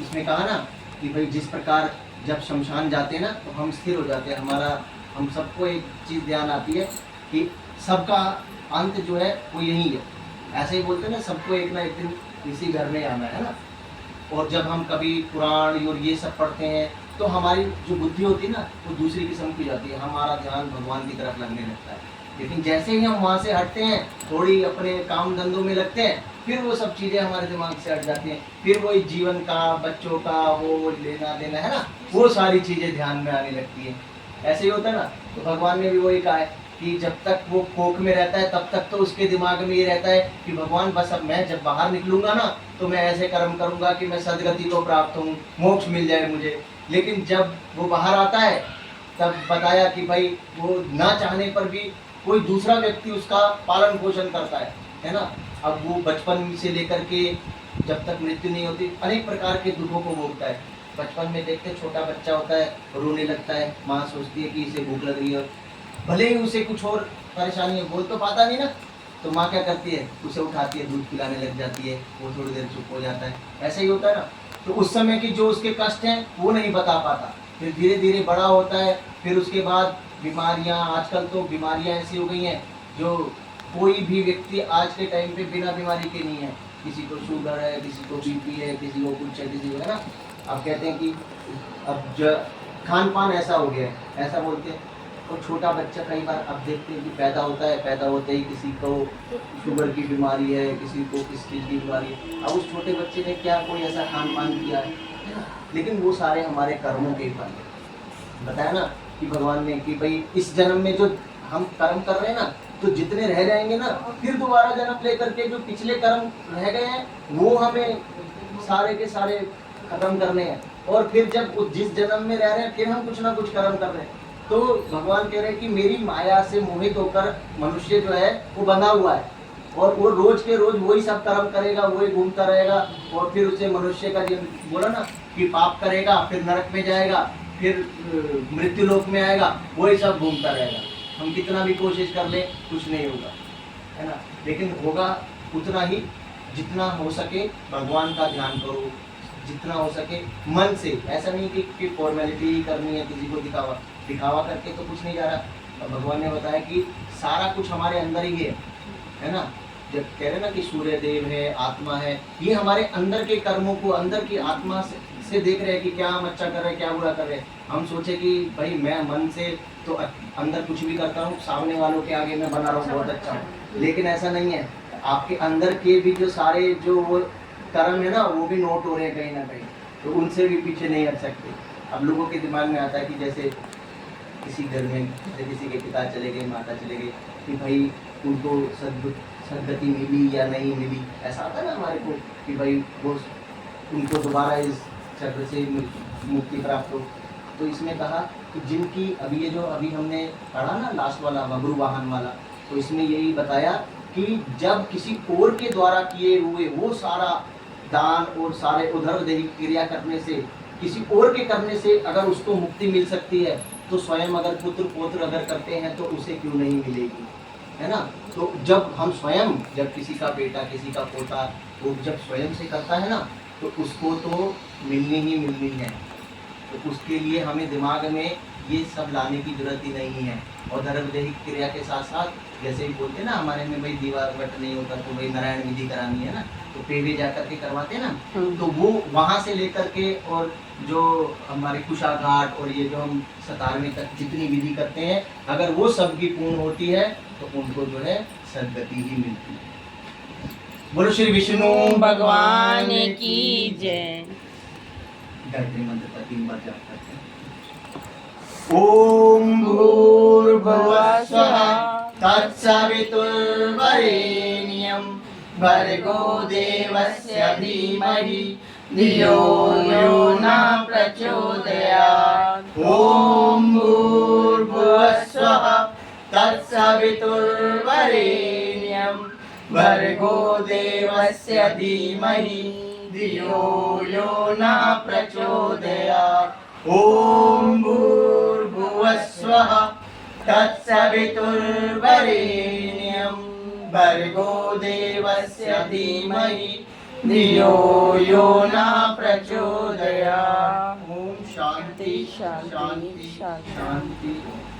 उसने कहा ना कि भाई जिस प्रकार जब शमशान जाते हैं ना तो हम स्थिर हो जाते हैं, हम सबको एक चीज़ ध्यान आती है कि सबका अंत जो है वो यही है। ऐसे ही बोलते हैं ना, सबको एक ना एक दिन इसी घर में आना है ना। और जब हम कभी कुरान और ये सब पढ़ते हैं तो हमारी जो बुद्धि होती है ना वो दूसरी किस्म की जाती है, हमारा ध्यान भगवान की तरफ लगने लगता है। लेकिन जैसे ही हम वहाँ से हटते हैं, थोड़ी अपने काम धंधों में लगते हैं, फिर वो सब चीज़ें हमारे दिमाग से हट जाती हैं, फिर वही जीवन का, बच्चों का वो लेना देना है ना, वो सारी चीज़ें ध्यान में आने लगती है। ऐसे ही होता है ना। तो भगवान ने भी वही कहा है कि जब तक वो कोख में रहता है तब तक तो उसके दिमाग में ये रहता है कि भगवान बस अब मैं जब बाहर निकलूंगा ना तो मैं ऐसे कर्म करूंगा कि मैं सदगति को प्राप्त हूँ, मोक्ष मिल जाए मुझे। लेकिन जब वो बाहर आता है तब बताया कि भाई वो ना चाहने पर भी कोई दूसरा व्यक्ति उसका पालन पोषण करता है ना। अब वो बचपन से लेकर के जब तक मृत्यु नहीं होती अनेक प्रकार के दुखों को भोगता है। बचपन में देखते छोटा बच्चा होता है, रोने लगता है, माँ सोचती है कि इसे भूख लग रही है, भले ही उसे कुछ और परेशानी है, बोल तो पाता नहीं ना, तो माँ क्या करती है, उसे उठाती है, दूध पिलाने लग जाती है, वो थोड़ी देर चुप हो जाता है। ऐसे ही होता है ना। तो उस समय की जो उसके कष्ट हैं वो नहीं बता पाता, फिर धीरे धीरे बड़ा होता है, फिर उसके बाद बीमारियाँ, आजकल तो बीमारियाँ ऐसी हो गई हैं जो कोई भी व्यक्ति आज के टाइम पे बिना बीमारी के नहीं है। किसी को शुगर है, किसी को बीपी है, किसी को कुछ है, किसी को है ना। अब कहते हैं कि अब जो खान पान ऐसा हो गया है, ऐसा बोलते हैं। और छोटा बच्चा कई बार अब देखते हैं कि पैदा होता है, पैदा होते ही किसी को शुगर की बीमारी है, किसी को किस चीज़ की बीमारी है। अब उस छोटे बच्चे ने क्या कोई ऐसा खान पान किया है ना? लेकिन वो सारे हमारे कर्मों के फल है। बताया ना कि भगवान ने कि भाई इस जन्म में जो हम कर्म कर रहे हैं ना, तो जितने रह जाएंगे ना, फिर दोबारा जन्म लेकर के जो पिछले कर्म रह गए हैं वो हमें सारे के सारे खत्म करने हैं। और फिर जब जिस जन्म में रह रहे हैं फिर हम कुछ ना कुछ कर्म कर रहे हैं। तो भगवान कह रहे हैं कि मेरी माया से मोहित होकर मनुष्य जो है वो बंधा हुआ है, और वो रोज के रोज वही सब कर्म करेगा, वही घूमता रहेगा, और फिर उसे मनुष्य का जीवन बोला ना कि पाप करेगा, फिर नरक में जाएगा, फिर मृत्यु लोक में आएगा, वही सब घूमता रहेगा। हम कितना भी कोशिश कर ले कुछ नहीं होगा, है ना। लेकिन होगा उतना ही जितना हो सके भगवान का ध्यान करो, जितना हो सके मन से। ऐसा नहीं कि फॉर्मेलिटी ही करनी है, किसी को दिखावा करके तो कुछ नहीं जा रहा। भगवान ने बताया कि सारा कुछ हमारे अंदर ही है ना। जब कह रहे ना कि सूर्य देव है, आत्मा है, ये हमारे अंदर के कर्मों को, अंदर की आत्मा से देख रहे हैं कि क्या हम अच्छा कर रहे हैं, क्या बुरा कर रहे हैं। हम सोचे कि भाई मैं मन से तो अंदर कुछ भी करता हूँ, सामने वालों के आगे मैं बना रहा हूँ बहुत अच्छा हूँ, लेकिन ऐसा नहीं है। आपके अंदर के भी जो सारे जो वो कर्म है ना वो भी नोट हो रहे हैं कहीं ना कहीं, तो उनसे भी पीछे नहीं हट सकते। अब लोगों के दिमाग में आता है कि जैसे किसी घर में किसी के पिता चले गए, माता चले गए, कि भाई उनको सदगति मिली या नहीं मिली, ऐसा आता है ना हमारे को कि भाई वो उनको दोबारा इस चक्र से मुक्ति प्राप्त हो। तो इसमें कहा कि जिनकी अभी ये जो अभी हमने पढ़ा ना लास्ट वाला बबरू वाहन वाला, तो इसमें यही बताया कि जब किसी और के द्वारा किए हुए वो सारा दान और सारे उधर दैहिक क्रिया करने से, किसी और के करने से अगर उसको मुक्ति मिल सकती है, तो स्वयं अगर पुत्र पौत्र अगर करते हैं तो उसे क्यों नहीं मिलेगी, है ना। तो जब हम स्वयं, जब किसी का बेटा, किसी का पोता वो जब स्वयं से करता है ना, तो उसको तो मिलनी ही मिलनी है। तो उसके लिए हमें दिमाग में ये सब लाने की जरूरत ही नहीं है। और धर्म दैहिक क्रिया के साथ साथ जैसे ही बोलते हैं ना हमारे में भाई दीवार वट नहीं होता तो भाई नारायण विधि करानी है ना, तो पेवे जा करके करवाते हैं ना, तो वो वहाँ से लेकर के और जो हमारे कुशाघाट और ये जो हम 17वें तक जितनी विधि करते हैं, अगर वो सब भी पूर्ण होती है तो उनको जो है सदगति ही मिलती है। बोलो श्री विष्णु भगवान की जय। गायत्री मंत्र का 3 बार जाप करते हैं। ओम भूर्भुवः स्वः तत्सवितुर्वरेण्यं भर्गो देवस्य धीमहि धियो यो न प्रचोदयात्। ओम भूर्भुवः स्वः तत्सवितुर्वरेण्यं भर्गो देवस्य धीमहि धियो यो न प्रचोदयात्। ओम भूर्भुवः स्वः तत्सवितुर्वरेण्यं भर्गो देवस्य धीमहि धियो यो न प्रचोदयात्। शांति शांति शांति